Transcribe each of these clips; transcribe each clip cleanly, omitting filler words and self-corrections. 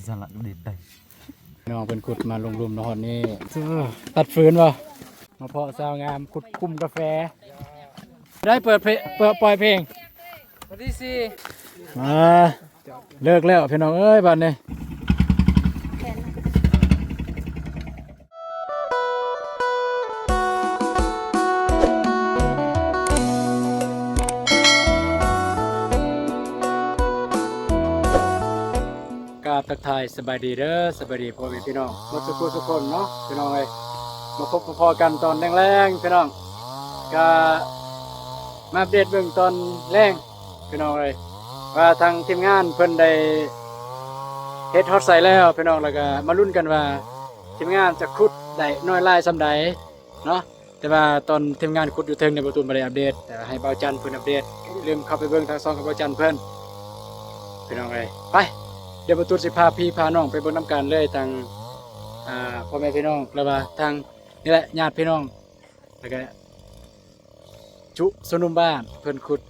สลัดเด็ดได้น้องเป็นขุดมาลงรุมนอนนี่ตัดฟืนวะมาเพาะสาวงามขุดคุมกาแฟได้เปิดปล่อยเพลงวันที่สี่มาเลิกแล้วพี่น้องเอ้ยบ้านนี้กราบทักทายสบายดีเด้อสบายดีพ่อแม่พี่น้องมาทุกคนเนาะพี่น้องเอ้ยมาพบพอกันตอนแรงๆพี่น้องก็มาอัปเดตเบื้องตอนแรงพี่น้องเอ้ยว่าทางทีมงานเพิ่นได้เฮ็ดฮอตใส่แล้วพี่น้องแล้วก็มาลุ้นกันว่าทีมงานจะขุดได้น้อยลายซำใดเนาะแต่ว่าตอนทีมงานขุดอยู่เทิงในประตูบ่ได้อัปเดตแต่ให้เบาจันทร์เพิ่นอัปเดตลืมเข้าไปเบิ่งทางช่องของเบาจันทร์เพิ่นพี่น้องเอ้ยไปเดี๋ยวประตูสิพาพี่พาน้องไปเบิ่งน้ำกันเลยทางพ่อแม่พี่น้องแล้วว่าทางนี่แหละญาติพี่น้องแล้วก็ชุสนุมบ้านเพิ่นขุด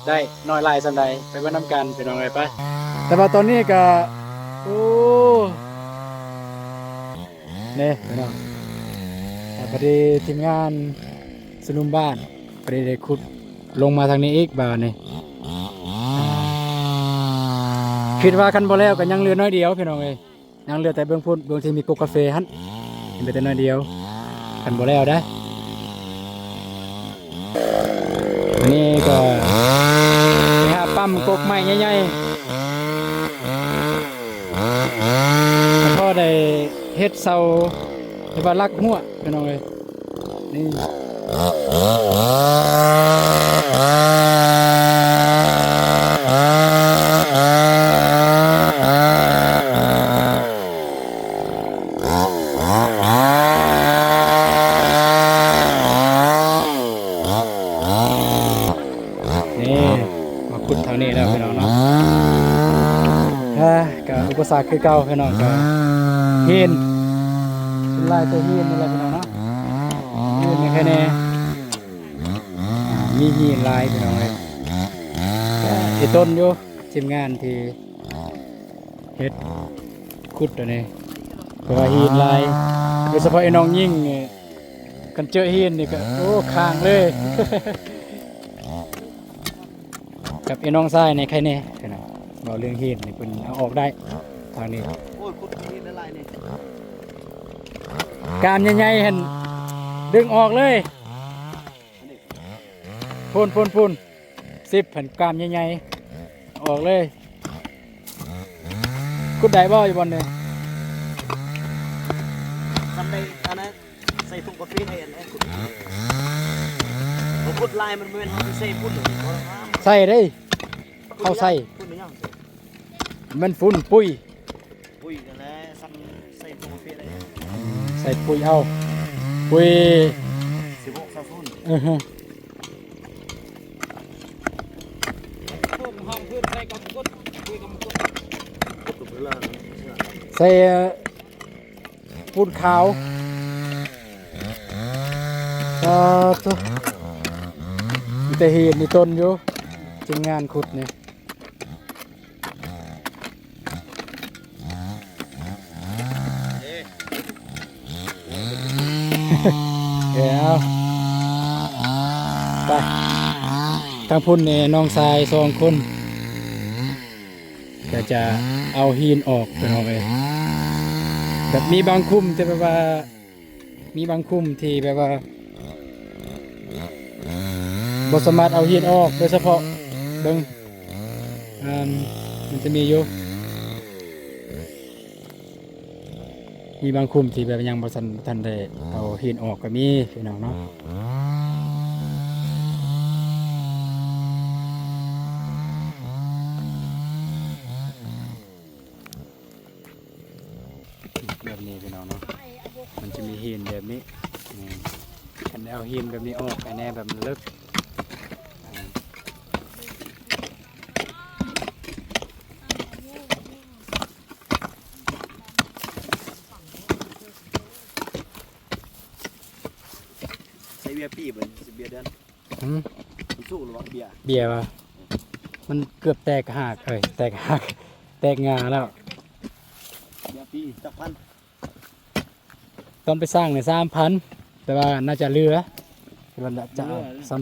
ได้น้อยลายสันใดไปเบิ่งน้ำกันพี่น้องเอ้ยไปแต่ว่าตอนนี้ก็โอ้นี่พี่น้องพอดีทีมงานสนุมบ้านพอดีได้ขุดลงมาทางนี้อีกบ่านี่คิดว่ากันบ่แล้วก็ยังเหลือน้อยเดียวพี่น้องเอ้ยยังเหลือแต่เบื้องพุ่นเบื้องที่มีกกาแฟหั่นเหลือแต่น้อยเดียวกันบ่แล้วได้อันนี้ก็ไปหาปั๊มกกไม้ใหญ่ๆแล้วก็ได้เฮ็ดเสาที่ว่าลักหัวพี่น้องเอ้ยนี่มาขุดทางนี้แล้วพี่น้องเนาะกับอุปสรรคคือเก่าพี่น้องกับหินเป็นลายตัวหินนี่แหละพี่น้องเนาะหินนี่แค่นี้มีหินลายพี่น้องเลยไอ้ต้นอยู่ทีมงานที่เฮ็ดขุดตัวนี้เพราะว่าหินลายโดยเฉพาะไอ้น้องยิ่งกันเจอหินนี่ก็โอ้ค้างเลย กับไอ้น้องทรายในใครเนี่ยเราเรื่องหินนี่เป็นเอาออกได้ทางนี้โอ้ยขุดหินอะไรนี่กามใหญ่ๆเห็นดึงออกเลยพูน10แผ่นกามใหญ่ๆออกเลยขุดได้บ่อยู่บนเนี่ยทำได้อันนั้นใส่ถุงกาแฟให้อันนั้นขุดลายมันเป็นใส่พุ่นใส่ได้เข้าใส่มันฝุ่นปุ้ยกันแล้วใส่ถุงกาแฟได้ใส่ปุ้ยเอาปุ้ย16ซาฟุ้นห้องพื้นใส่กับกุดปุ้ยกับกุดใส่ปูนขาวมีแต่หินมีต้นอยู่ทีมงานขุดเนี่ยเดี๋ยวไปทางพุ่นเนี่ยน้องชาย2 คนก็จะเอาหินออกเป็นเอาไปแบบมีบางคุ้มที่แบบว่ามีบางคุ้มที่แบบว่าบ่สามารถเอาหินออกโดยเฉพาะเบิ่งมันจะมีอยู่มีบางคุ้มที่แบบยังบ่ทันได้เอาหินออกก็มีพี่น้องเนาะแบบนี้พี่น้องเนาะมันจะมีหินแบบนี้คันเอาหินแบบนี้ออกไอ้แน่แบบมันลึกใส่เบียร์ปีบเลยเบียร์เดือนสู้หรือว่าเบียร์ว่ะมันเกือบแตกหักแตกหัก แตกงาแล้ว อย่าปีจักพัน ตอนไปสร้างเนี่ย3,000แต่ว่าน่าจะเหลือแต่ว่าจะเอา2,000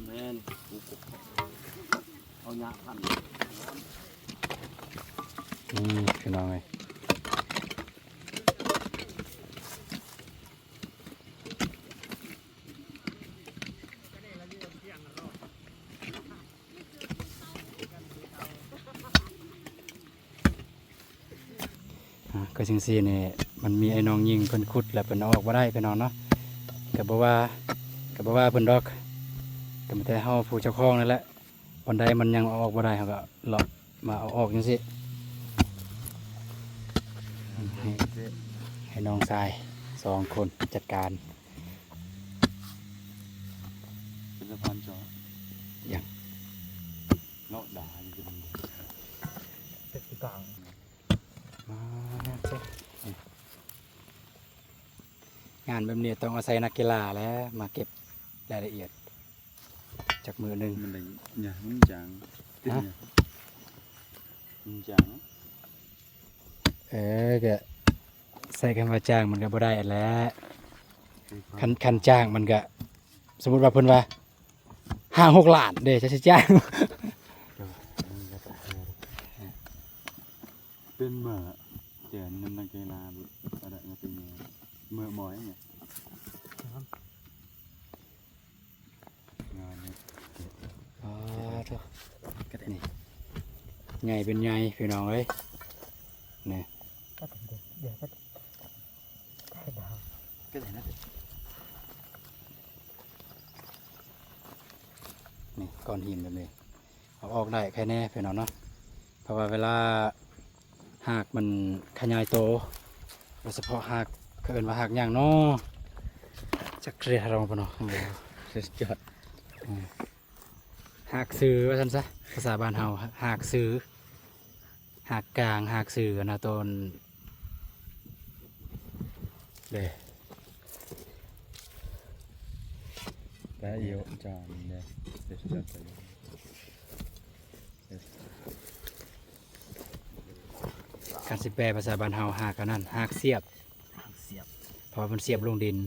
แม่นเอาหญ้าพัน พี่น้องเอ้ยก็จังซี่นี่มันมีไอ้น้องยิงเพิ่นขุดแล้วเพิ่นเอาออกบ่ได้พี่น้องเนาะก็บ่ว่าเพิ่นดอกก็มีแต่เฮาผู้เจ้าของนั่นแหละวันใดมันยังเอาออกบ่ได้เฮาก็เลาะมาเอาออกจังซี่ให้น้องชาย2คนจัดการ เป็นสะพานจอ ยัง เลาะด่าอยู่เป็นเป็นกลาง งานแบบนี้ต้องอาศัยนักกีฬาแล้วมาเก็บรายละเอียดจากมือหนึ่ง มันได้เนี่ยมันจางติด ฮะ เนี่ยมันจาง ก็ใส่คำว่าจ้างมันก็บ่ได้แหล้วคันจ้างมันก็สมมุติว่าเพิ่นว่า5-6 ล้านเด้จะสิจ้าง เป็นเมื่อเจอนันนักกีฬาอะไรเงี้ยเป็นเมื่อหมอยเนี่ยงานเนี่ย อ๋อโธ่นี่ใหญ่เป็นใหญ่พี่น้องเอ้ยนี่ ก็ได้นะ นี่ก้อนหินแบบนี้เอาออกได้แค่แน่พี่น้องเนาะเพราะว่าเวลาหากมันขยายโตโดยเฉพาะหากเขาเอิ้นว่าหากหยังเนาะจักเรียกเราบ่เนาะสุดยอดหากซื้อว่าซั่นซะภาษาบ้านเฮาหากซื้อหากกลางหากซื้อนะต้นเด้ ได้เยอะจานเนี่ยเดี๋ยวจะใส่ การสิแปลภาษาบ้านเฮาหากอันนั้นหากเสียบ เสียบ เพราะมันเสียบลงดิน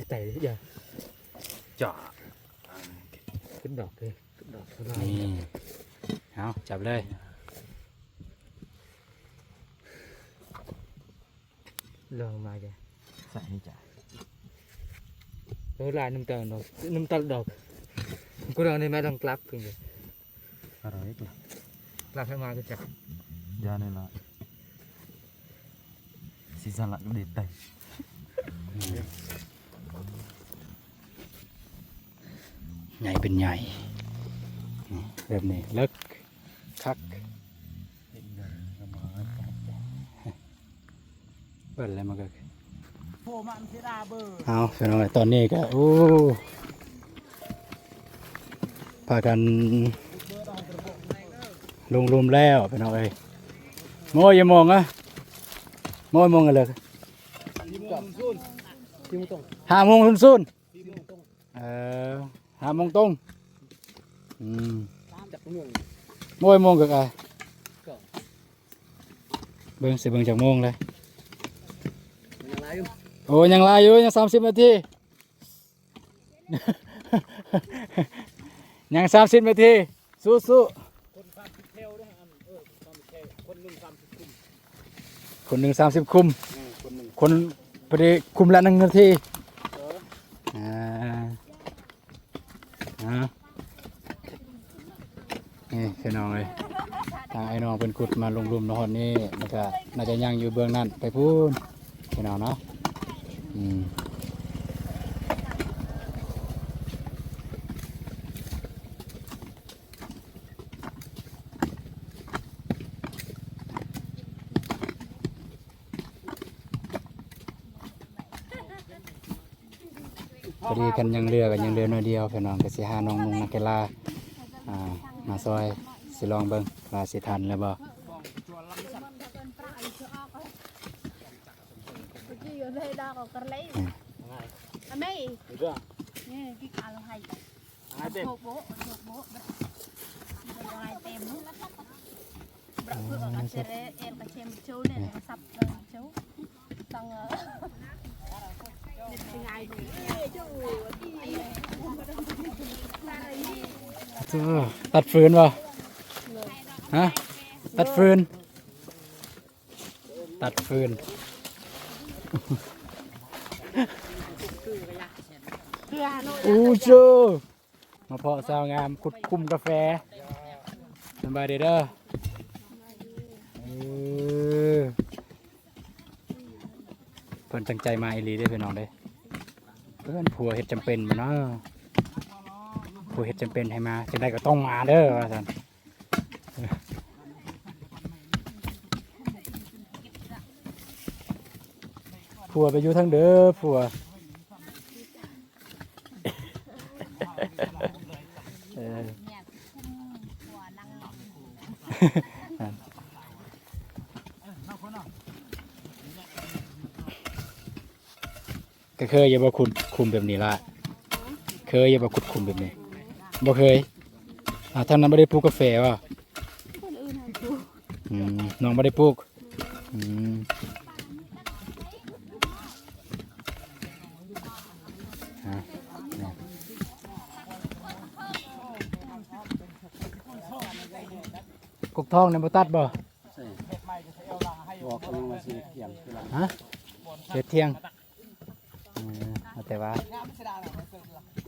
แต่อย่าจ่อขึ้นดอกเลยขึ้นดอก นี่เอาจับเลย ลองมาแกใส่นี่จ้ะ Nó lại nằm tận đọc cô đang đi mấy đang clap kìa อะไรกัน clapให้มาก็จับ ยาในละซีซั่นละก็เด็ดไป ใหญ่เป็นใหญ่แบบนี้เลิกคักเปิดอะไรมาก็ โผล่มันเสียดาเบอร์ เอาเป็นอะไรตอนนี้ก็โอ้พากันลงรวมแล้วเป็นอะไรโมยมองอะโมยมองกันเลย tim tông 5 โมงซุน5 โมงตรงchặt cái miệng โมยมองกับไอ้เบิ่งสิเบิ่งจากโมงเลย nhà lái không โอ้ยังลายอยู่ยัง30 นาที ยัง30 นาทีสู้ๆคนหนึ่ง30 คุมคนพอดีคุมละ1 นาทีนี่พี่น้องเลยทางไอ้น้องเป็นขุดมาลงรุมนอนนี่แล้วก็น่าจะยังอยู่เบื้องนั้นไปพูนพี่น้องเนาะพอดีกันยังเรือกันยังเรือน้อยเดียวพี่น้องก็สิหาน้องนุ่งนักกีฬามาซอยสิลองเบิ่งว่าสิทันแล้วบ่ Chị ở đây đang có cờ lấy. À mày. นี่ที่ขาเราให้โชกโบอะไรเต็มนู้นบระเพื่อกันเสร็จเอ็นกระเทียมชูเนี่ยสับชูต้องตัดฟืนบ่ฮะตัดฟืนอู้โจมาเพาะสาวงามคุดคุมกาแฟสบายดีเด้อเพิ่นตั้งใจมาอีหลีเด้อพี่น้องเด้เพิ่นผัวเฮ็ดจำเป็นบ่เนาะผัวเฮ็ดจำเป็นให้มาจังได๋ก็ต้องมาเด้อว่าซั่นผัวไปอยู่ทางเด้อผัวก็เคยอย่าบ่คุมแบบนี้ล่ะเคยอย่าบ่คุมแบบนี้บ่เคยทางนั้นบ่ได้ปลูกกาแฟว่ะน้องบ่ได้ปลูกกกทองเนี่ยบ่ตัดบ่บอกกันมาสิเที่ยงฮะเฮ็ดเที่ยงแต่ว่า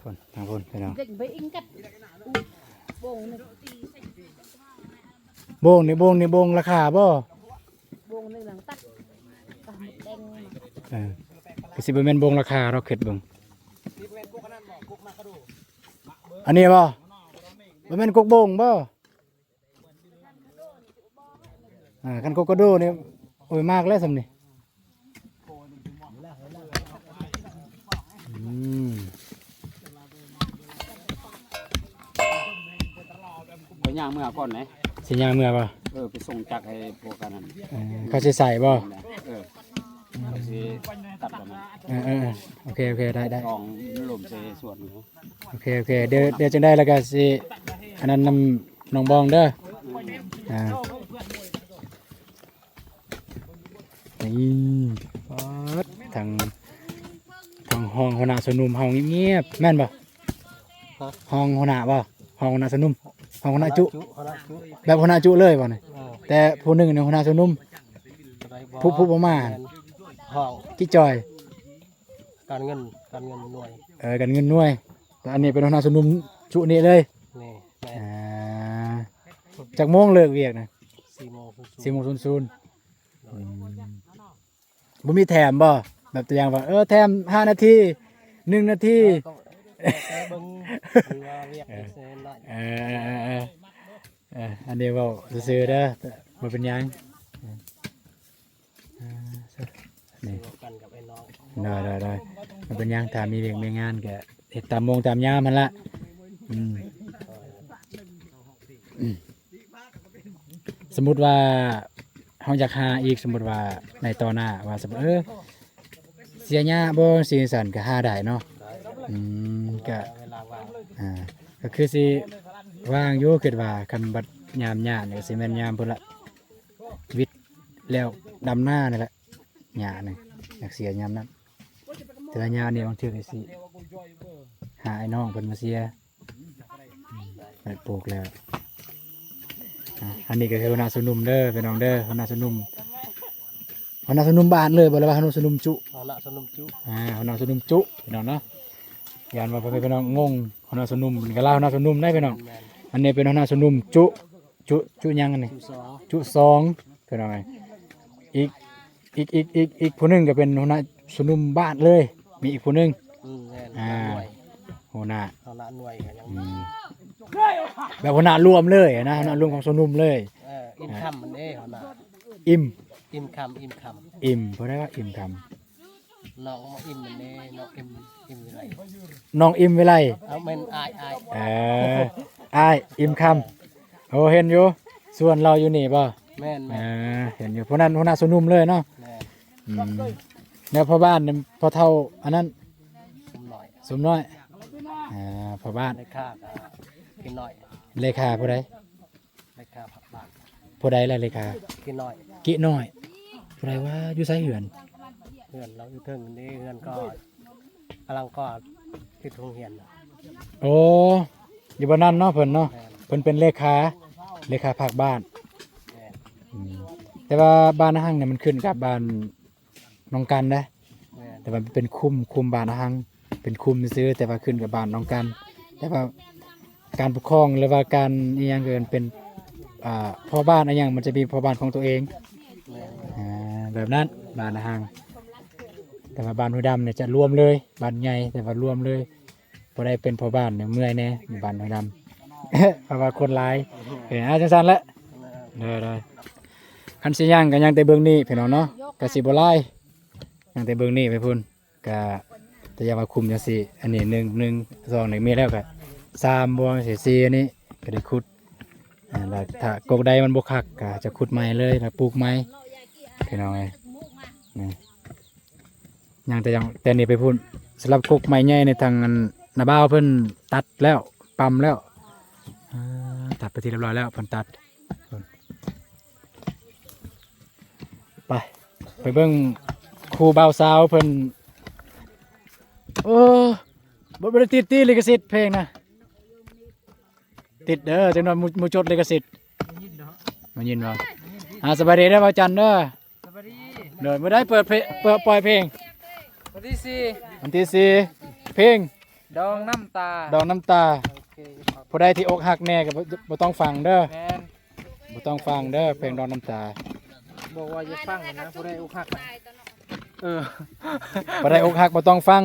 คนทางคนไปน้องโบงนี่โบงราคาบ่โบงนี่หลังตัดก็สิบ่แม่นโบงราคาเราคิดเบิ่งอันนี้บ่แม่นกกโบงบ่กันกกกระโดนี่โอ้ยมากแล้วสำนี่ไปย่างเมื่อก่อนไหน สิย่างเมื่อป่ะไปส่งจักรให้พวกกันนั่น เขาจะใส่ป่ะเขาสิตัดแบบนั้นโอเคได้กองลมใส่ส่วนหนึ่งโอเคเดี๋ยวจะได้แล้วก็สิอันนั้นนำน้องบองเด้อนี่ทางห้องหัวหน้าสนุมห้องเงียบแม่นป่ะห้องหัวหน้าป่ะห้องหัวหน้าสนุมห้องหัวหน้าจุแบบหัวหน้าจุเลยป่ะเนี่ยแต่ผู้หนึ่งเนี่ยหัวหน้าสนุมผู้ประมาณห้องกี่จอยการเงินหน่วยการเงินหน่วยแต่อันนี้เป็นหัวหน้าสนุมจุนี่เลยจากโมงเลิกเวียกนะ4 โมง00บ่มีแถมบ่แบบตัวอย่างว่าแถม5 นาที1 นาทีอันนี้เว้าซื่อๆเด้อบ่เป็นหยังนี่ได้บ่เป็นหยังถ้ามีเรื่องมีงานก็เฮ็ดตามโมงตามยามมันละสมมุติว่าเฮาอยากหาอีกสมมุติว่าในตอนหน้าว่าสมมุติเสียหญ้าบ่สิสั่นก็หาได้เนาะก็คือสิว่างอยู่คิดว่าคันบัดยามหญ้าเนี่ยสิแม่นยามพุ่นละวิทย์แล้วดำหน้านี่แหละหญ้านี่อยากเสียยามนั้นแต่ว่าหญ้านี่บางเทื่อก็สิหาไอ้น้องเพิ่นมาเสียไปปลูกแล้วอันนี้ก็คือหัวหน้าสนุมเด้อพี่น้องเด้อหัวหน้าสนุมบ้านเลยบ่เลยว่าหัวหน้าสนุมจุหัวหน้าสนุมจุพี่น้องเนาะยานว่าพี่น้องงงหัวหน้าสนุมมันก็ลาหัวหน้าสนุมได้พี่น้องอันนี้เป็นหัวหน้าสนุมจุยังอันนี้จุ2พี่น้องอีกผู้นึงก็เป็นหัวหน้าสนุมบ้านเลยมีอีกผู้นึงหัวหน้าหน่วยก็ยังแบบหัวหน้ารวมเลยนะหัวหน้ารวมของสนุมเลยอิมคำมันเด้หัวหน้าอิมคำเพราะได้ว่าอิมคำน้องอิมมันเด้น้องอิมวิไลน้องอิมวิไลเอาเป็นอายอิมคำโอ้เห็นอยู่ส่วนเราอยู่นี่ป่ะแม่นเห็นอยู่เพราะนั้นหัวหน้าสนุมเลยเนาะแล้วพ่อบ้านพ่อเท่าอันนั้นสมน้อย พ่อบ้าน ในค่ากินหน่อย เลขาผู้ใด ในค่าผักบาท ผู้ใดล่ะเลขา กินหน่อย กิน้อยผู้ใดว่าอยู่ไสเหือน เพื่อนเราอยู่เทิงนี่เพื่อนก็กำลังก็ที่ทุ่งเหียน โอ้อยู่บ้านนั้นเนาะเพิ่นเนาะ แม่น เพิ่นเป็นเลขาภาคบ้าน แม่น อืมแต่ว่าบ้านอาหังเนี่ยมันขึ้นกับบ้านน้องกันนะ แม่น แต่ว่าเป็นคุมบ้านอาหังเป็นคุมซื้อแต่ว่าขึ้นกับบ้านน้องกัน แต่ว่าการปกครองหรือว่าการอีหยังเกินเป็นพ่อบ้านอะไรอย่างมันจะมีพ่อบ้านของตัวเอง แม่น แบบนั้นบ้านอาหังแต่ว่าบ้านหัวดำเนี่ยจะรวมเลยบ้านใหญ่แต่ว่ารวมเลยพอได้เป็นพ่อบ้านเนี่ยเมื่อยแน่อยู่บ้านหัวดำ เพราะว่าคนหลายจังซั่นแหละได้คันสิย่างกันย่างแต่เบื้องนี้พี่น้องเนาะกะสิบ่หลายย่างแต่เบื้องนี้ไปพุ่นกะแต่อย่ามาคุมจังซี่อันนี้1 2นี่มีแล้วก็3บวก4อันนี้ก็ได้ขุดแล้วถ้ากกใดมันบ่คักก็จะขุดใหม่เลยแล้วปลูกใหม่พี่น้องเอ้ยนี่ย่างแต่นี่ไปพุ่นสำหรับกกใหม่ใหญ่ในทางนาบ้าวเพิ่นตัดแล้วปั๊มแล้วตัดไปที่เรียบร้อยแล้วเพิ่นตัดไปเบิ่งครูบ่าวสาวเพิ่นโอ้บ่ได้ติดลิขสิทธิ์เพลงนะติดเด้อจังหน่อยมูจดลิขสิทธิ์มันยินบ่สบายดีเด้อบ่าวจันเด้อ สวัสดี เดี๋ยวบ่ได้เปิดปล่อยเพลง วันที่สี่ วันที่4เพลง ดองน้ำตา ดอกน้ำตา โอเคครับ ผู้ใดที่อกหักแน่ก็บ่ต้องฟังเด้อ แมน บ่ต้องฟังเด้อเพลงดอกน้ำตา บอกว่าอย่าฟังนะผู้ใดอกหักนะเออ ผู้ใดอกหักบ่ต้องฟัง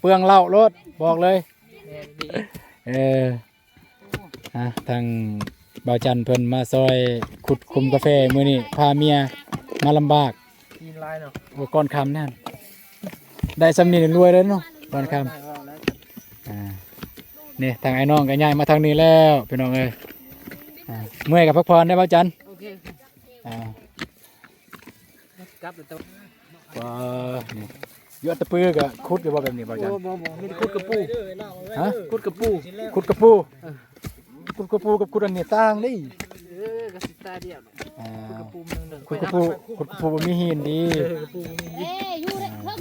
เปลืองเหล้ารถบอกเลย แมนดี ทางบ่าวจันเพิ่นมาซอยขุดคุมกาแฟมื้อนี้พาเมียมาลำบาก กินลายเนาะ โอ้ก่อนค่ำนั่นได้สำนีรวยเลยเนาะก่อนค่ำ ได้ว่าแล้ว นี่ทางไอ้น้องก็ย้ายมาทางนี้แล้วพี่น้องเอ้ยเมื่อยกับพักผ่อนได้บ่าวจัน โอเค อ่าก ลับแล้วตัว ก็นี่ยอดตะปือก็ขุดอยู่บ่แบบนี้บ่าวจัน โอ้บ่มีแต่คุดกระปู ฮะ คุดกระปู ขุดกระปูขุดกระปูกับขุดอันนี้ต่างเดิ กระสิตาเดียวคุดกระปูหนึ่ง ขุดกระปูบ่มีหินดี กระปูมี เอ้ยอยู่ได้ครึ่ง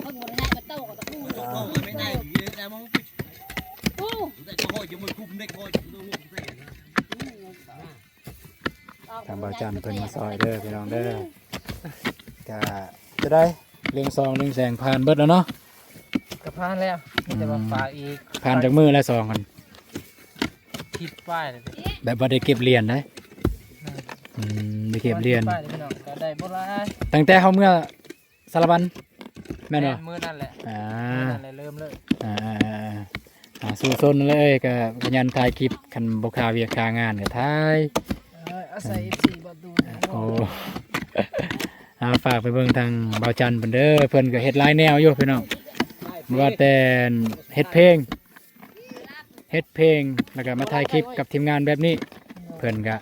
ครึ่งบ่ได้มาโตกับตะปูไม่ได้แต่มองปู ทางบ่าวจันเพิ่นมาซอยเด้อพี่น้องเด้อก็จะได้เลี้ยงซองเลี้ยงแสงผ่านเบิดแล้วเนาะ กระพานแล้วมีแต่ว่าฝากอีก ผ่านจากมือแล้วซองกัน คิดป้ายเลย แบบว่าได้เก็บเหรียญได้ได้เก็บเหรียญ ป้ายเลยพี่น้องก็ได้บ่หลาย ตั้งแต่เฮาเมื่อสารบัญแม่นบ่ มือนั่นแหละ อ่า มือนั่นแหละเริ่มเลย สู้ซนเลยก็พยันถ่ายคลิปคันบ่คาเวียกคางานก็ถ่าย อาศัย FC บ่ดู โอ้ ฝากไปเบิ่งทางบ่าวจันทร์เพิ่นเด้อเพิ่นก็เฮ็ดหลายแนวอยู่พี่น้องบ่ว่าแต่เฮ็ดเพลงแล้วก็มาถ่ายคลิปกับทีมงานแบบนี้เพิ่นก็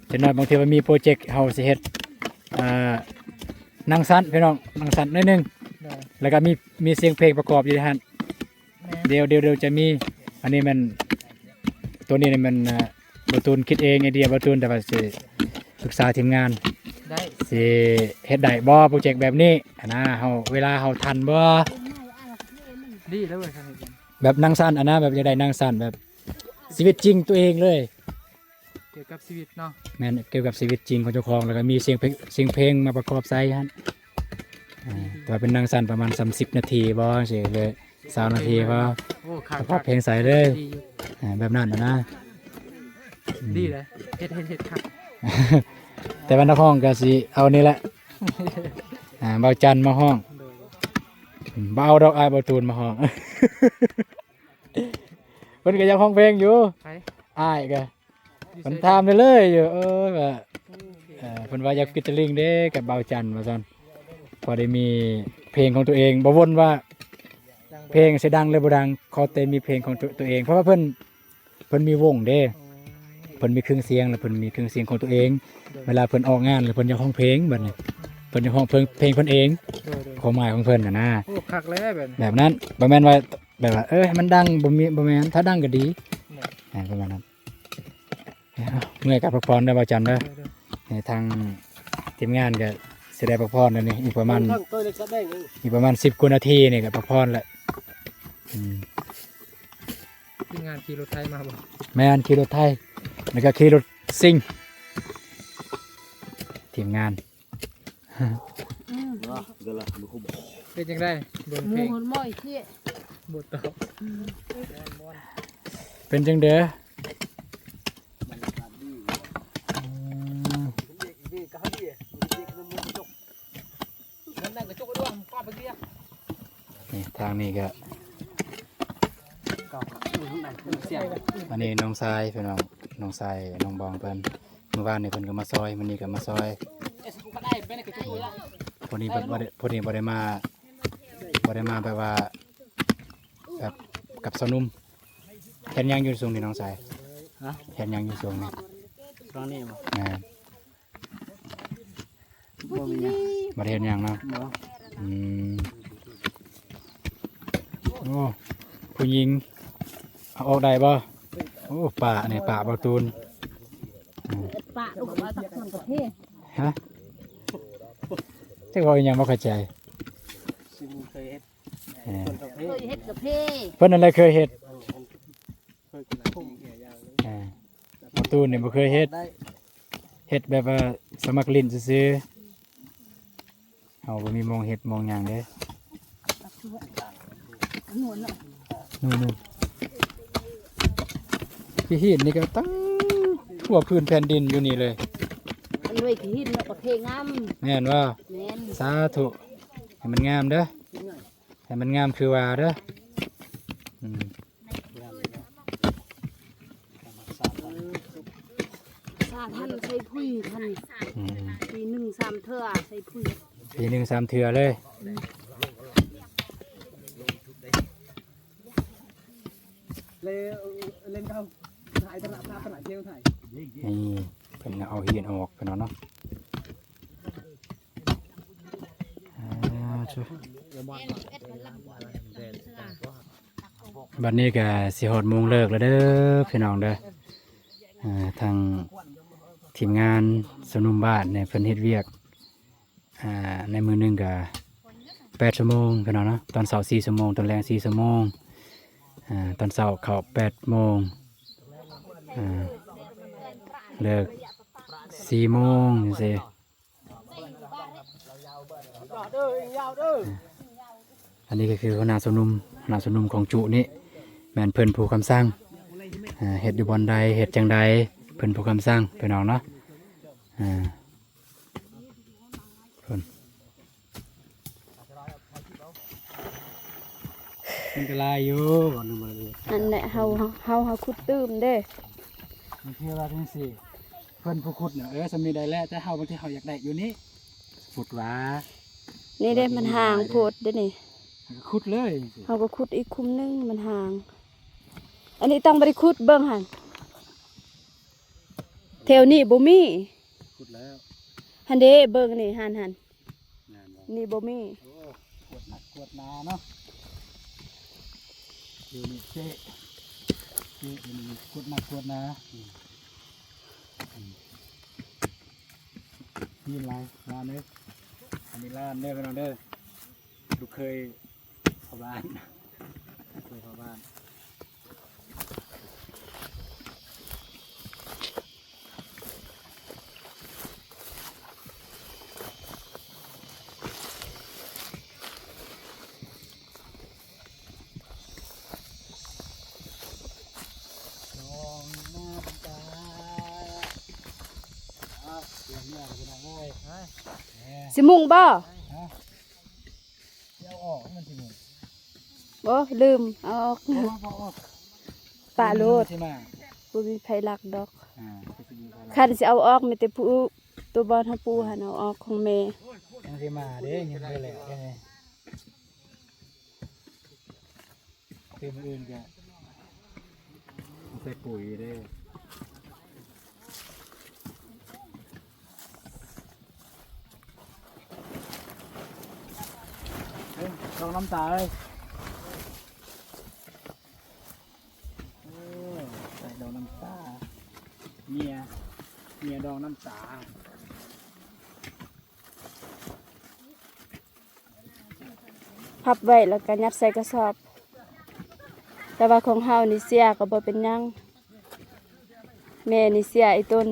จะน้อยบางทีว่ามีโปรเจกต์เฮาสิเฮ็ดหนังสั้นพี่น้องหนังสั้นหนิดนึงแล้วก็มีเสียงเพลงประกอบอยู่ในนั้นเดี๋ยวจะมีอันนี้มันตัวนี้เนี่ยมันบ่ตูนคิดเองไอเดียบ่ตูนแต่ว่าสิปรึกษาทีมงาน ได้ สิเฮ็ดได้บ่โปรเจกต์แบบนี้นะเฮาเวลาเฮาทันบ่ ดีแล้วเว้ยครับ แบบนั่งสั้นแบบจะได้นั่งสั้นแบบชีวิตจริงตัวเองเลย เกี่ยวกับชีวิตเนาะ แม่นเกี่ยวกับชีวิตจริงของเจ้าของแล้วก็มีเสียงเพลงมาประกอบใส่ฮั่นแต่ว่าเป็นนั่งสั้นประมาณ30นาทีบ่จังซี่เลย20นาทีพอ โอ้ขา ประกอบเพลงใส่เลย ดีอยู่ แบบนั้นนะ ดีเลยเฮ็ดครับ แต่ว่านักห้องก็สิเอานี่แหละเบาจันมาห้องเบาดอกอายเบาตูนมาห้อง เพิ่นก็ยังห้องเพลงอยู่ ไป อ้ายก็เพิ่นถามได้เลยอยู่ว่าเพิ่นว่าอยากฟิชเชอริงเด้กับเบาจันว่าซั่นพอได้มีเพลงของตัวเองบ่วนว่าเพลงสิดังหรือบ่ดังขอแต่มีเพลงของตัวเองเพราะว่าเพิ่นมีวงเด้เพิ่นมีเครื่องเสียงแล้วเพิ่นมีเครื่องเสียงของตัวเองเวลาเพิ่นออกงานหรือเพิ่นอยากร้องเพลงบัดนี้ เพิ่นจะห้องเพลงเพิ่นเอง โดย ความหมายของเพิ่นน่ะนะ โอ้คักแล้วแบบ แบบนั้นบ่แม่นว่าแบบว่าให้มันดังบ่แม่นถ้าดังก็ดีประมาณนั้นเอาเมื่อยกับพักผ่อนเด้อบ่าวจันเด้อให้ทางทีมงานก็สิได้พักผ่อนแล้วนี่อีกประมาณ10กว่านาทีนี่ก็พักผ่อนแล้วทีมงานขี่รถไถมาบ่ แม่นขี่รถไทยแล้วก็ขี่รถซิ่งทีมงาน เป็นจังได๋เบิ่ง ห เพ มู ลง หัวหม้อยเที่ย บ่ตอบ เป็นจังเด้อ นี่ทางนี้ก็อันนี้น้องทรายพี่น้องน้องทรายน้องบองเพิ่นเมื่อวานนี่เพิ่นก็มาซอยมื้อนี้ก็มาซอยพอนี้บ่ได้มาแบบว่าแบบกับสนุมเห็นยังอยู่สูงนี่น้องทรายเห็นยังอยู่สูงนี่ ตอนนี้บ่ บ่มีหยังบ่ได้เห็นหยังเนาะ บ่ อืมโอ้ผู้หญิงเอาออกได้บ่โอ้ป่านี่ป่าประตูน ปะลูกมาตักคนประเทศ ฮะจักว่าอีหยังบ่เข้าใจ ซึ่งเคยเฮ็ด เออ คนประเภ เค ท ยเฮ็ดกับเพ เพิ่นอะไรเคยเฮ็ด เคยกินพุ่งแก่ยางเลย เออประตูนนี่บ่เคยเฮ็ด ได้ เฮ็ดแบบว่าสมัครลิ้นซื่อๆเฮาบ่มีมองเฮ็ดมองหยังเด้ หนวดเนาะ นู่นๆที่หินนี่ก็ตั้งทั่วพื้นแผ่นดินอยู่นี่เลย อันไว้ที่หินเนาะประเทศงาม แม่นว่า แม่น สาธุให้มันงามเด้อให้มันงามคือว่าเด้ออืม ซาท่านใส่พุยท่าน อืม ปีหนึ่งสามเทื่อใส่พุย ปีหนึ่ง3 เทื่อเลย เล่นเข้าถ่ายตลาดตลาดเที่ยวถ่าย นี่เพิ่นเอาหินออกเพิ่นเอาเนาะช่วยบัดนี้ก็สิฮอดโมงเลิกแล้วเด้อพี่น้องเด้อทางทีมงานสนุมบ้านเนี่ยเพิ่นเฮ็ดเวียกในมื้อหนึงก็8 ชั่วโมงพี่น้องเนาะตอนเช้า4 ชั่วโมงตอนแลง4 ชั่วโมงตอนเช้าเข้า8 โมงเลิก4 โมงจังซี่อันนี้ก็คือหัวหน้าสนุมของจุนี่แม่นเพิ่นผู้คำสั่งเฮ็ดอยู่บ่อนใดเฮ็ดจังใดเพิ่นผู้คำสั่งพี่น้องเนาะเพิ่นมันก็ลายอยู่บ่นึงบ่เลย นั่นแหละเฮาขุดตื้มเด้ บางทีว่าจังซี่เพิ่นผู้ขุดน่ะสำนี้ได้แล้วแต่เฮาบางทีเฮาอยากได้อยู่นี้ขุดว่า นี่เด้มันห่างโพดเด้นี่ ขุดเลยจังซี่ เฮาก็ขุดอีกคุมหนึงมันห่าง อันนี้ต้องบ่ได้ขุดเบิ่งหั่นแถวนี้บ่มี ขุดแล้ว หั่นเด้เบิ่งนี่หั่น งานบ่ นี่บ่มี โอ้ขวดหนักขวดหนาเนาะเดี๋ยวนี้เจ๊เดี๋ยวนี้ขวดหนักขวดหนานี่ลายลานเด้ออันนี้ลานเด้อพี่น้องเด้อลูกเคยเข้าบ้านเคยเข้าบ้านสิมุ่งบ่ เดี๋ยวออกมันสิหมุน บ่ลืมเอาออก ออก ป่าโลด ใช่ไหม บ่มีไผรักดอก ก็สิมีพลัง คันสิเอาออกมีแต่ผู้ตัวบ่เฮาปูหั่นเอาออกของแม่ ยังสิมาเด้ยังไปแหละคือมืออื่นก็ใส่ปุ๋ยเด้ ดองน้ำตาเลยใส่ดองน้ำตาเมียดองน้ำตา พับไว้แล้วก็ยัดใส่กระสอบ แต่ว่าของเฮานี่เสียก็บ่เป็นหยังแม่นี่เสียไอ้ต้น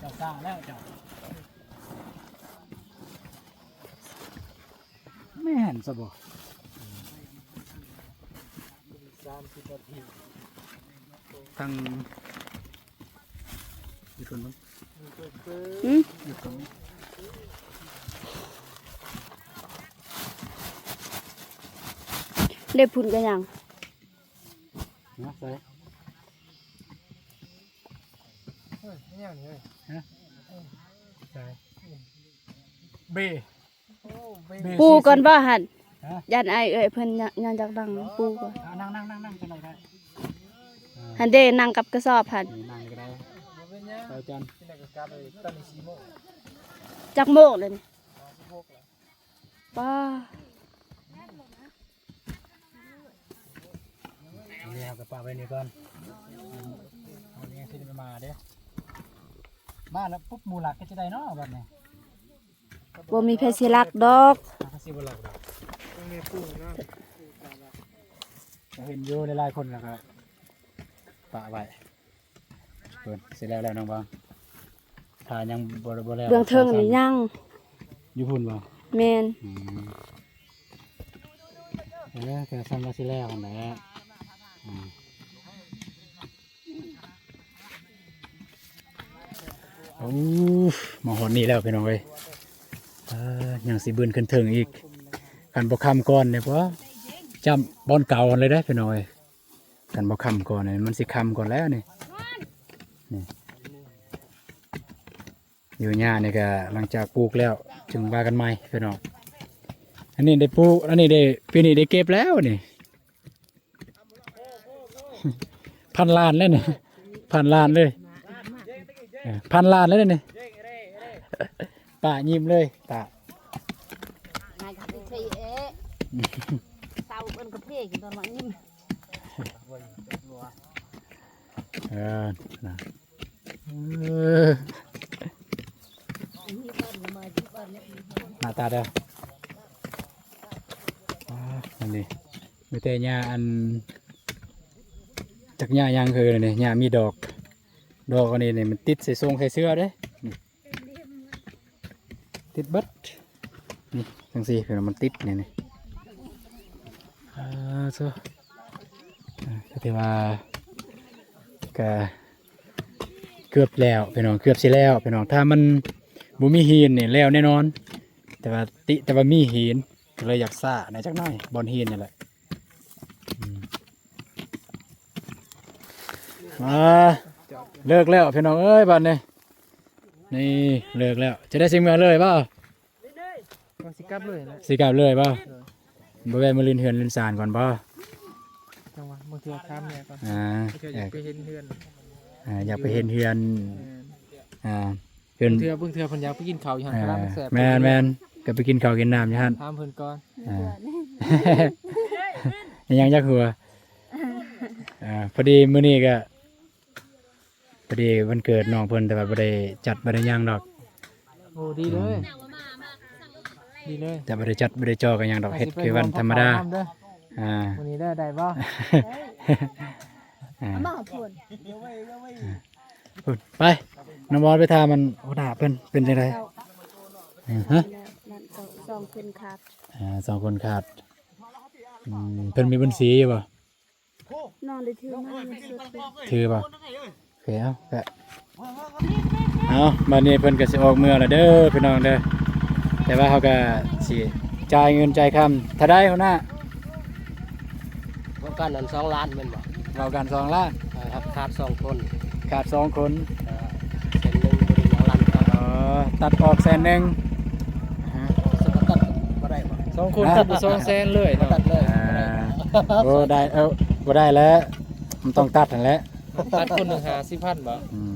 เจ้าสร้างแล้วเจ้าแม่นสบทางอยู่ตรงนู้น หืม อยู่ตรงนี้ เล็บพุ่นก็ยัง นะใส่ อย่างนี้เลย ใส่เบ ปูก่อนบ่หั่น ฮะ ยันไอเอ้ยเพิ่นยังจากดังปูก่อน นั่งจะไหนได้ หันเด้นั่งกับกระสอบหั่น นั่งก็ได้เจ้าจัน ที่ไหนก็กลับไปตอนนี้4 โมง จักโมกเลยนี่ป้า เรียกกับป้าไปนี่ก่อนเอาเลี้ยงที่นี่มาเด้มาแล้วปุ๊บหมูหลักก็จะได้เนาะแบบนี้ บ่มีไผสิรักดอก ถ้าสิบ่หลักดอก ต้องมีปูเนาะ เห็นอยู่หลายๆคนแล้วก็ปะไว้เปิดเสร็จแล้วน้องบางถ้ายังบ่แล้ว เบื้องเทิงนี่ยัง อยู่พุ่นบ่ แม่น แค่ซ้ำมาสิแล้วนั่นแหละโอ้มาหอดนี่แล้วพี่น้องเอ้ยยังสิบืนขึ้นเทิงอีกกันบ่คำก่อนเนี่ยเพราะจำบอนเก่าเลยได้อพี่น้องเอ้ยกันบ่คำก่อนเนี่ยมันสิคำก่อนแล้วนี่อยู่หญ้านี่ก็หลังจากปลูกแล้วจึงว่ากันใหม่พี่น้องอันนี้ได้ปลูกอันนี้ได้ปีนี้ได้เก็บแล้วนี่ พันล้านเลยนี่พันล้านเลยพันล้านเลยนี่ป่ายิ้มเลยป่า นายกับใช่เอ๊ะเศร้าเป็นกระเพาะกินตอนวันนี้ นะหน้าตาเด้ออันนี้ไม่แต่หญ้าอันจากหญ้ายังคือนี่หญ้ามีดอกอันนี้นี่มันติดใส่ทรงใส่เสื้อเด้นี่ติดเบัดนี่จังซี่คือมันติดนี่ก็ถือว่าก็เกือบแล้วพี่น้องเกือบสิแล้วพี่น้องถ้ามันบ่มีหินนี่แล้วแน่นอนแต่ว่ามีหินก็เลยอยากซ่าในจักหน่อยบอนหินนี่แหละมาเลิกแล้วพี่น้องเอ้ยบัดนี้นี่เลิกแล้วจะได้สิเมื่อเลยเปล่า ก็สิกลับเลยนะ สิกลับเลยเปล่าบ่แวะมาลินเฮือนลินศาลก่อนเปล่า จังหวะบางทีข้ามเนี่ยก่อน อ อยากไปเห็นเพื่อน อยากไปเห็นเฮือนเฮือน เพิ่งเทื่อเพิ่นอยากไปกินข้าวอยู่หั่นคณะมันแซ่บ แมนก็ไปกินข้าวกินน้ำอยู่หั่น ถามเพิ่นก่อน ยังยักหัวพอดีมื้อนี้ก็พอดีวันเกิดน้องเพิ่นแต่ว่าบ่ได้จัดบ่ได้หยังดอก โอ้ดีเลยดีเลย แต่บ่ได้จัดบ่ได้จอกันหยังดอกเฮ็ดคือวันธรรมดาวันนี้ได้บ่ มาพุ่น พูดไปน้องบอลไปทามันโอ้ด่าเป็นจังไดฮะ นั่นสองคนขาด สองคนขาดเพิ่นมีบัญชีอยู่บ่ น้องได้ถือมาสุด ถือบ่โอเคเอาแกะเอาบัดนี้เพิ่นก็สิออกเมื่อแล้วเด้อพี่น้องเด้อแต่ว่าเขาก็สิจ่ายเงินจ่ายคำถ้าได้หัวหน้า ว่ากันนั้น2 ล้านแม่นบ่ เรากัน2 ล้าน ครับขาด2 คน ขาด2 คน เส้นหนึงบ่ได้ยังล้านครับ ตัดออก100,000 สกัดบ่ได้บ่ 2 คนตัดไป200,000เลย ตัดเลย โอ้ได้ บ่ได้แล้วมันต้องตัดนั่นแหละ ตัดคนหนึ่ง50,000บ่ อืม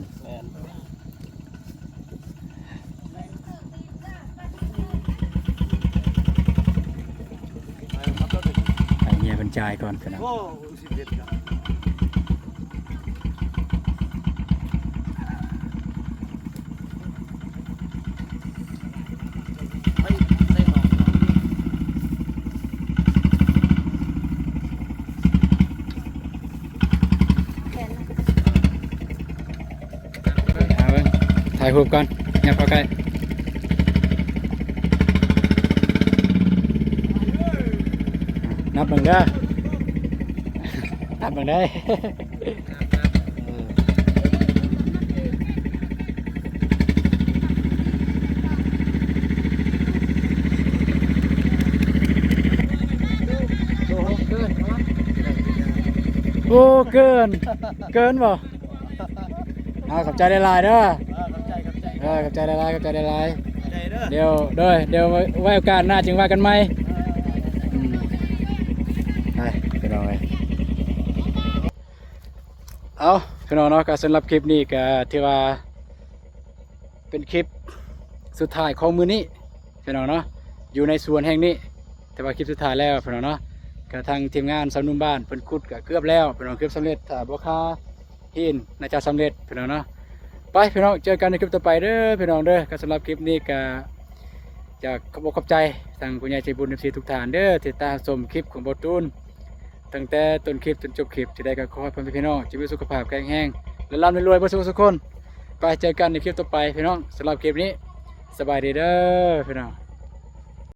ให้เมียเป็นจ่ายก่อนพี่น้อง เอาเบิ่งถ่ายรูปก่อนยับเข้าใกล้นับเบิ่งเด้อนับเบิ่งได้โอ้เกินบ่เอาขอบใจหลายๆเด้อขอบใจหลายๆขอบใจหลายๆเดี๋ยวไว้โอกาสหน้าจึงว่ากันใหม่ไปน้องเลยเอาพี่น้องเนาะก็สำหรับคลิปนี้ก็ถือว่าเป็นคลิปสุดท้ายของมื้อนี้พี่น้องเนาะอยู่ในสวนแห่งนี้แต่ว่าคลิปสุดท้ายแล้วพี่น้องเนาะก็ทางทีมงานสาวหนุ่มบ้านเพิ่นขุดก็เกือบแล้วพี่น้องเกือบสำเร็จถ้าบ่ค่าหินน่าจะสำเร็จพี่น้องเนาะไปพี่น้องเจอกันในคลิปต่อไปเด้อพี่น้องเด้อก็สำหรับคลิปนี้ก็จะขอบใจทางผู้ใหญ่ใจบุญทุกท่านเด้อที่ตามชมคลิปของบ่ตูนตั้งแต่ต้นคลิปจนจบคลิปจะได้ก็ขอให้พี่น้องชีวิตสุขภาพแข็งแรงและร่ำรวยบ่ทุกคนไปเจอกันในคลิปต่อไปพี่น้องสำหรับคลิปนี้สบายดีเด้อพี่น้อง